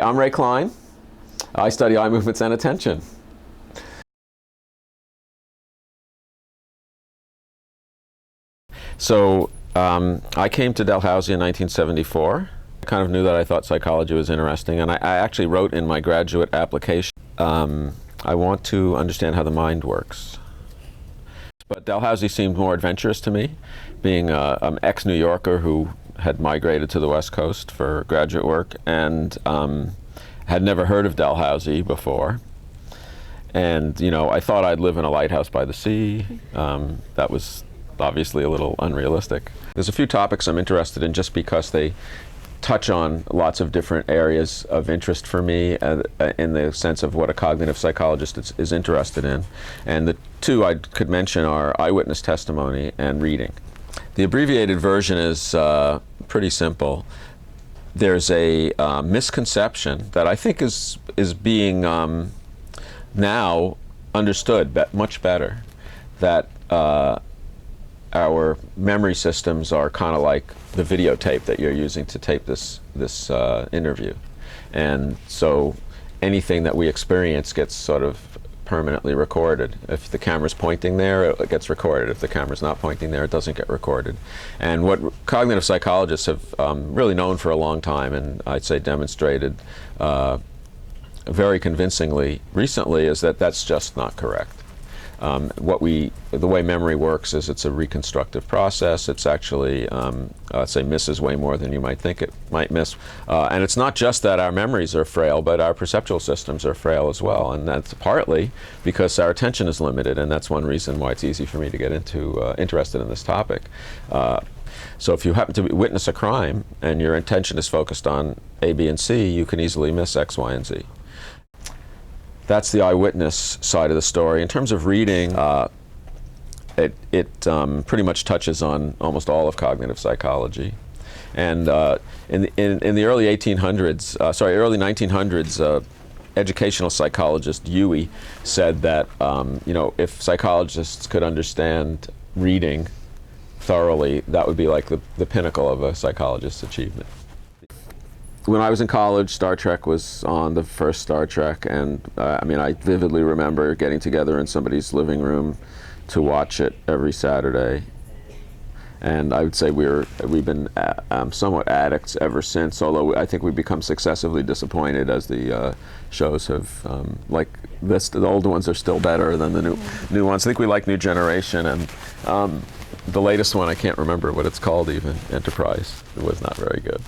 I'm Ray Klein. I study eye movements and attention. So I came to Dalhousie in 1974. I kind of knew that I thought psychology was interesting, and I actually wrote in my graduate application, I want to understand how the mind works. But Dalhousie seemed more adventurous to me, being an ex-New Yorker who had migrated to the West Coast for graduate work and had never heard of Dalhousie before. And I thought I'd live in a lighthouse by the sea. That was obviously a little unrealistic. There's a few topics I'm interested in just because they touch on lots of different areas of interest for me in the sense of what a cognitive psychologist is interested in. And the two I could mention are eyewitness testimony and reading. The abbreviated version is pretty simple. There's a misconception that I think is being now understood much better, that our memory systems are kind of like the videotape that you're using to tape this interview. And so anything that we experience gets sort of permanently recorded. If the camera's pointing there, it gets recorded. If the camera's not pointing there, it doesn't get recorded. And what cognitive psychologists have really known for a long time, and I'd say demonstrated very convincingly recently, is that that's just not correct. The way memory works is it's a reconstructive process. It's actually, I'd say, misses way more than you might think it might miss. And it's not just that our memories are frail, but our perceptual systems are frail as well. And that's partly because our attention is limited, and that's one reason why it's easy for me to get interested in this topic. So if you happen to witness a crime and your attention is focused on A, B, and C, you can easily miss X, Y, and Z. That's the eyewitness side of the story. In terms of reading, it pretty much touches on almost all of cognitive psychology. And in the early 1900s, educational psychologist Dewey said that if psychologists could understand reading thoroughly, that would be like the pinnacle of a psychologist's achievement. When I was in college, Star Trek was on, the first Star Trek, and I vividly remember getting together in somebody's living room to watch it every Saturday. And I would say we've been somewhat addicts ever since, although I think we've become successively disappointed as the shows have, the older ones are still better than the new ones. I think we like New Generation, and the latest one, I can't remember what it's called even, Enterprise, it was not very good.